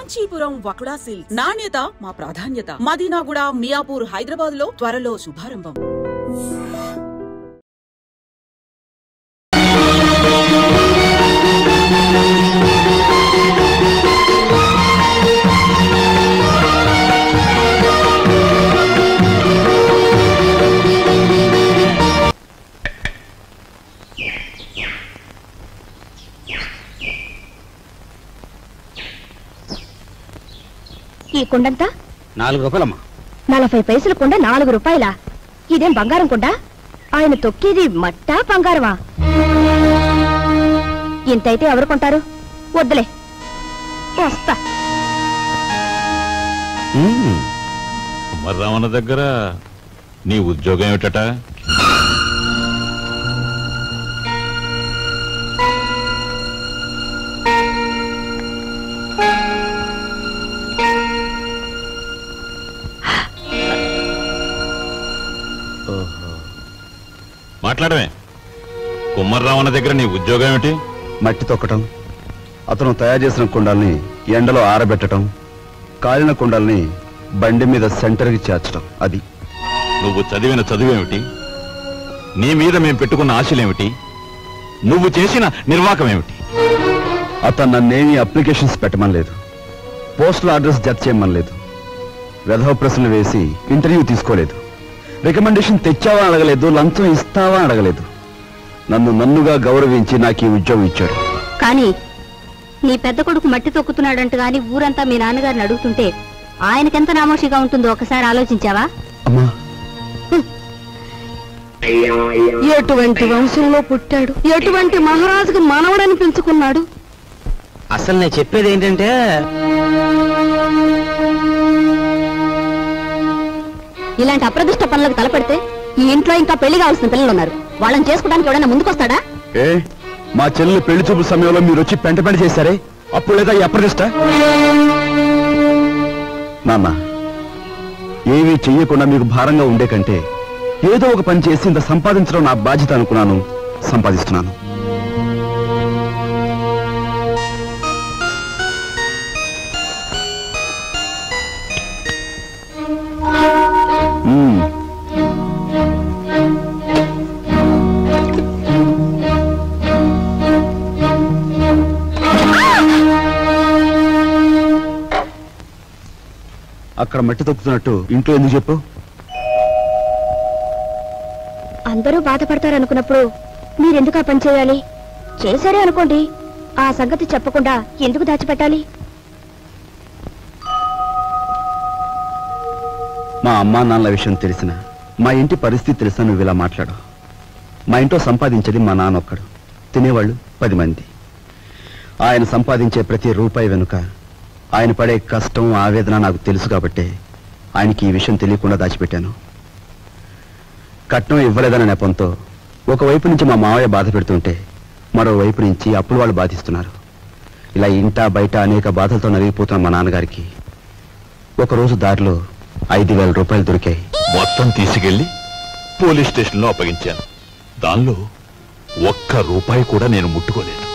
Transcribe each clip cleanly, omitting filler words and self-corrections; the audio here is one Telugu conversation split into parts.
కాంచీపురం వకుడా సిల్క్స్ నాణ్యత మా ప్రాధాన్యత. మదీనాగూడ, మియాపూర్, హైదరాబాద్ లో త్వరలో శుభారంభం. ఈ కుండంతా 4 రూపాయలమ్మా. 40 పైసలు కుండ 4 రూపాయలా? ఇదేం బంగారం కుండ? ఆయన తొక్కేది మట్టా బంగారమా? ఇంతైతే ఎవరు కొంటారు? వద్దులే, వస్తా. కుమారరామన్న దగ్గర నీ ఉద్యోగం ఏమిటట? మాట్లాడమే. కుమారరామన్న దగ్గర నీ ఉద్యోగం ఏమిటి? మట్టి తొక్కటం, అతను తయారు చేసిన కుండల్ని ఎండలో ఆరబెట్టడం, కాలిన కుండల్ని బండి మీద సెంటర్కి చేర్చడం. అది నువ్వు చదివిన చదువేమిటి? నీ మీద మేం పెట్టుకున్న ఆశలేమిటి? నువ్వు చేసిన నిర్వాకం ఏమిటి? అతను నన్నేమీ అప్లికేషన్స్ పెట్టమని లేదు, పోస్టల్ అడ్రస్ జత చేయమని లేదు, వెధవ ప్రశ్నలు వేసి ఇంటర్వ్యూ తీసుకోలేదు, రికమెండేషన్ తెచ్చావా అడగలేదు, లంచం ఇస్తావా అడగలేదు. నన్నుగా గౌరవించి నాకు ఈ ఉద్యోగం ఇచ్చాడు. కానీ నీ పెద్ద కొడుకు మట్టి తొక్కుతున్నాడంట గాని ఊరంతా మీ నాన్నగారిని అడుగుతుంటే ఆయనకెంత నామోషిగా ఉంటుందో ఒకసారి ఆలోచించావా? అమ్మా, ఎటువంటి వంశంలో పుట్టాడు, ఎటువంటి మహారాజుకు మనవడని పెంచుకున్నాడు. అసలు నేను చెప్పేది ఏంటంటే, ఇలాంటి అప్రదిష్ట పనులకు తలపెడితే ఈ ఇంట్లో ఇంకా పెళ్లి కావాల్సిన పిల్లలు ఉన్నారు. వాళ్ళని చేసుకోవడానికి ఎవడైనా ముందుకొస్తాడా? మా చెల్లెలు పెళ్లి చూపు సమయంలో మీరు వచ్చి పెంట చేశారే, అప్పుడు లేదా ఈ అప్రదిష్ట? నాన్న, ఏమీ చెయ్యకుండా మీకు భారంగా ఉండే కంటే ఏదో ఒక పని చేసి ఇంత సంపాదించడం నా బాధ్యత అనుకున్నాను, సంపాదిస్తున్నాను. అక్కడ మట్టి తొక్కుతున్నట్టు ఇంట్లో ఎందుకు చెప్పు? అందరూ బాధపడతారనుకున్నప్పుడు మీరెందుకు ఆ పని చేయాలి? చేశారే అనుకోండి, ఆ సంగతి చెప్పకుండా ఎందుకు దాచిపెట్టాలి? మా అమ్మా నాన్నల విషయం తెలిసిన, మా ఇంటి పరిస్థితి తెలిసిన నువ్వు ఇలా మాట్లాడు. మా ఇంట్లో సంపాదించేది మా నాన్న ఒక్కడు, తినేవాళ్ళు 10 మంది. ఆయన సంపాదించే ప్రతి రూపాయి వెనుక ఆయన పడే కష్టం, ఆవేదన నాకు తెలుసు కాబట్టి ఆయనకి ఈ విషయం తెలియకుండా దాచిపెట్టాను. కట్నం ఇవ్వలేదన్న నెపంతో ఒకవైపు నుంచి మా మావయ్య బాధ పెడుతుంటే మరోవైపు నుంచి అప్పులు వాళ్ళు బాధిస్తున్నారు. ఇలా ఇంటా బయట అనేక బాధలతో నలిగిపోతున్న మా నాన్నగారికి ఒకరోజు దారిలో 5,000 రూపాయలు దొరికాయి. మొత్తం తీసుకెళ్లి పోలీస్ స్టేషన్లో అప్పగించాను. దానిలో 1 రూపాయి కూడా నేను ముట్టుకోలేదు.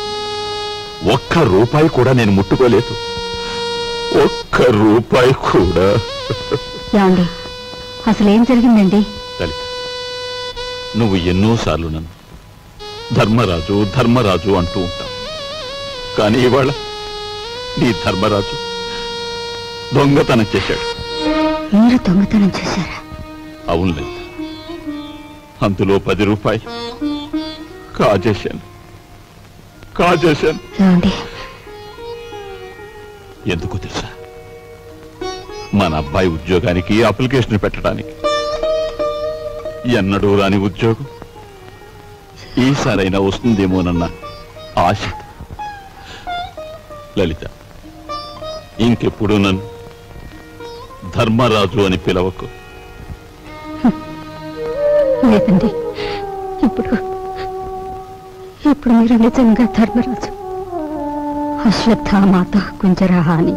1 రూపాయి కూడా నేను ముట్టుకోలేదు. 1 రూపాయి కూడా. ఏమండి, అసలేం జరిగిందండి? లలిత, నువ్వు ఎన్నోసార్లు నన్ను ధర్మరాజు ధర్మరాజు అంటూ ఉంటావు. కానీ ఇవాళ నీ ధర్మరాజు దొంగతనం చేశాడు. మీరు దొంగతనం చేశారా? అవును లలిత, అందులో 10 రూపాయలు కాజేశాను. ఎందుకు తెలుసా? మన అబ్బాయి ఉద్యోగానికి అప్లికేషన్ పెట్టడానికి. ఎన్నడూ రాని ఉద్యోగం ఈసారైనా వస్తుందేమోనన్న ఆశ. లలిత, ఇంకెప్పుడు నన్ను ధర్మరాజు అని పిలవకు. లేదండి, ఇప్పుడు మీరు నిజంగా ధర్మరాజు. అశ్వత్థామాత కుంజరాహ అని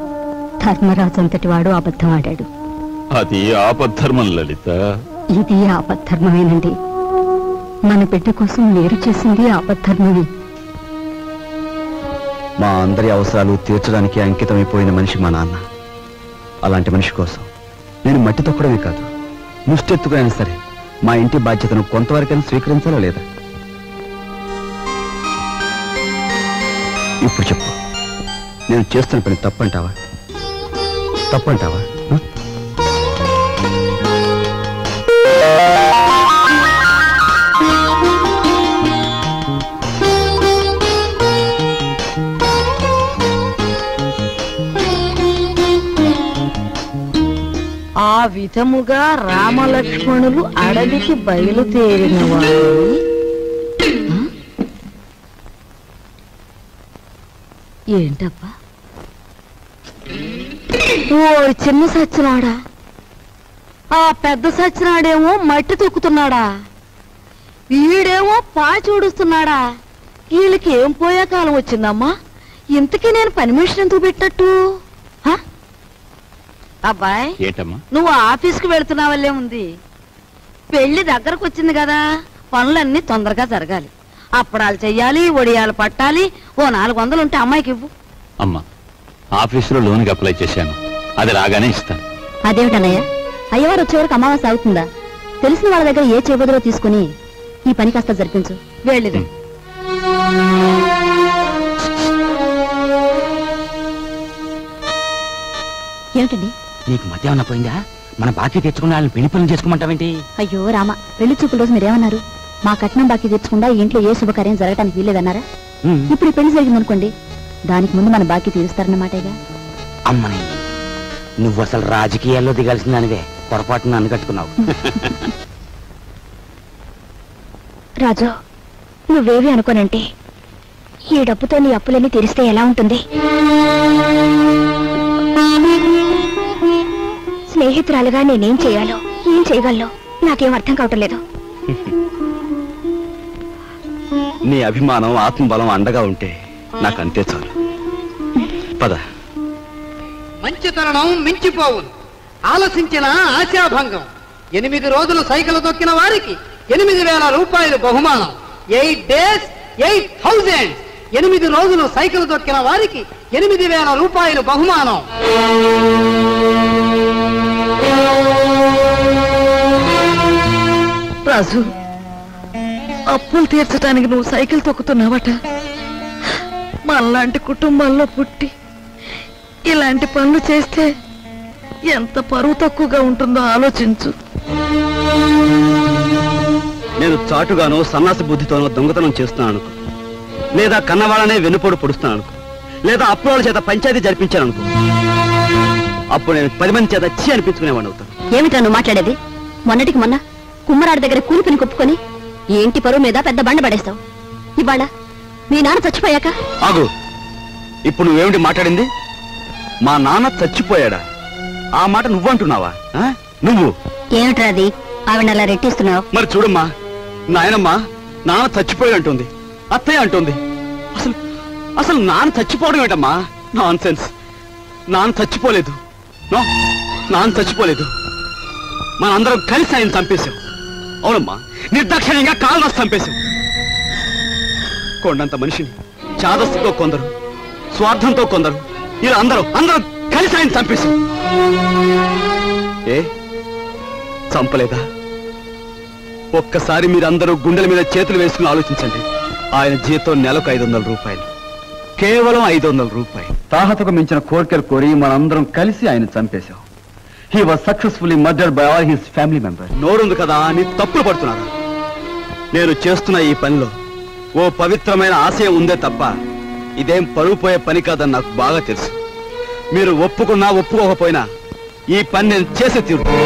ధర్మరాజు అంతటి వాడు అబద్ధం ఆడాడు. అది ఆపద్ధర్మం లలిత. ఇది ఆపద్ధర్మమేనండి. మన బిడ్డ కోసం మీరు చేసింది ఆపద్ధర్మమే. మా అందరి అవసరాలు తీర్చడానికి అంకితమైపోయిన మనిషి మా నాన్న. అలాంటి మనిషి కోసం నేను మట్టి తొక్కడమే కాదు, ముష్టెత్తుకునైనా సరే మా ఇంటి బాధ్యతను కొంతవరకైనా స్వీకరించాలా లేదా? ఇప్పుడు చెప్పు, నేను చేస్తున్న పని తప్పంటావా? తప్పంటావా? ఆ విధముగా రామలక్ష్మణులు అడవికి బయలుదేరిన వారు ఏంటబ్బా? ఓ చిన్న సచ్చినాడా, ఆ పెద్ద సచ్చినాడేమో మట్టి తొక్కుతున్నాడా, వీడేమో పాచి ఊడుస్తున్నాడా? వీళ్ళకి ఏం పోయే కాలం వచ్చిందమ్మా? ఇంతకీ నేను పని మనిషిని ఎందుకు పెట్టట్టు? అబ్బాయ్, ఏంటమ్మా? నువ్వు ఆఫీస్కి వెళుతున్నావల్లే ఉంది. పెళ్లి దగ్గరకు వచ్చింది కదా, పనులన్నీ తొందరగా జరగాలి. అప్పడాలు చెయ్యాలి, వడియాలు పట్టాలి. ఓ 400 ఉంటే అమ్మాయికి ఇవ్వు. అమ్మా, ఆఫీసులో లోన్కి అప్లై చేశాను, అది రాగానే ఇస్తాను. అదేమిటన్నయ్య, అయ్యవారు వచ్చే వరకు అమావాస్య అవుతుందా? తెలిసిన వాళ్ళ దగ్గర ఏ చేబదులో తీసుకుని ఈ పని కాస్త జరిపించు. వెళ్ళిది. ఏమిటండి? నీకు మధ్య ఏమన్నా పోయిందా? మన బాకీ తెచ్చుకున్న వాళ్ళని పెళ్లి పనులు చేసుకోమంటావేంటి? అయ్యో రామ, పెళ్లి చూపుల రోజు మీరేమన్నారు? మా కట్నం బాకీ తెచ్చకుండా ఇంట్లో ఏ శుభకార్యం జరగటానికి వీల్లేదన్నారా? ఇప్పుడు ఈ పెళ్లి జరిగిందనుకోండి, దానికి ముందు మన బాకీ తీరుస్తారన్నమాటేగా. అమ్మని, నువ్వు అసలు రాజకీయాల్లో దిగాల్సిందానివే, పొరపాటున నన్ను కట్టుకున్నావు. రాజు, నువ్వేవి అనుకోనంటే ఈ డబ్బుతో నీ అప్పులన్నీ తీరిస్తే ఎలా ఉంటుంది? స్నేహితురాలుగా నేనేం చేయాలో, ఏం చేయగలను నాకేం అర్థం కావటం లేదు. నీ అభిమానం, ఆత్మబలం అండగా ఉంటే నాకు అంతే చాలు. పద. మంచి తరుణం మించిపోవును, ఆలసించిన ఆశాభంగం. 8 రోజులు సైకిల్ తొక్కిన వారికి 8,000 రూపాయలు బహుమానం. 8 days 8,000. 8 రోజులు సైకిల్ తొక్కిన వారికి 8,000 రూపాయలు బహుమానం. రాజు, అప్పులు తీర్చడానికి నువ్వు సైకిల్ తొక్కుతున్నావట. మనలాంటి కుటుంబాల్లో పుట్టి ఇలాంటి పనులు చేస్తే ఎంత పరువు తక్కువగా ఉంటుందో ఆలోచించు. నేను చాటుగానో సన్నాసి బుద్ధితోనో దొంగతనం చేస్తున్నాను అనుకో, లేదా కన్నవాళ్ళనే వెన్నుపోడు పొడుస్తున్నాను అనుకో, లేదా అప్పుల చేత పంచాయతీ జరిపించాను అనుకో, అప్పుడు నేను 10 మంది చేత చీ అనిపించుకునేవాడిని అవుతాను. ఏమిటా నువ్వు మాట్లాడేది? మొన్నటికి మొన్న కుమ్మరాడి దగ్గర కూలిపిని కొప్పుకొని ఈ ఇంటి పరువు మీద పెద్ద బండ పడేస్తావు. ఇవాళ మీ నాన్న చచ్చిపోయాక ఆగు. ఇప్పుడు నువ్వేమిటి మాట్లాడింది? మా నాన్న చచ్చిపోయాడా? ఆ మాట నువ్వంటున్నావా? నువ్వు ఏమిట్రా అది? ఆవిడ అలా రెట్టిస్తున్నావు. మరి చూడమ్మా, నాయనమ్మా నాన్న చచ్చిపోయాడు అంటుంది, అత్తయ్య అంటుంది. అసలు అసలు నాన్న చచ్చిపోవడం ఏంటమ్మా? Non sense. నాన్న చచ్చిపోలేదు, నాన్న చచ్చిపోలేదు. మనందరం కలిసి ఆయన చంపేశాం. అవునమ్మా, నిర్దాక్షిణ్యంగా కాలు రాసి చంపేశాం. కొండంత మనిషిని చాదస్సుతో కొందరు, స్వార్థంతో కొందరు, ఇలా అందరం కలిసి ఆయన చంపేశాం. ఏ చంపలేదా? ఒక్కసారి మీరందరూ గుండెల మీద చేతులు వేసుకుని ఆలోచించండి. ఆయన జీతం నెలకు 500 రూపాయలు, కేవలం 500 రూపాయలు. తాహతకు మించిన కోరికలు కోరి మనందరం కలిసి ఆయన చంపేశాం. He was successfully murdered by all his family members. నోరుంది కదా అని తప్పులు పడుతున్నారు. నేను చేస్తున్న ఈ పనిలో ఓ పవిత్రమైన ఆశయం ఉందే తప్ప ఇదేం పరువు పోయే పని కాదని నాకు బాగా తెలుసు. మీరు ఒప్పుకున్నా ఒప్పుకోకపోయినా ఈ పని నేను చేసే తీరు.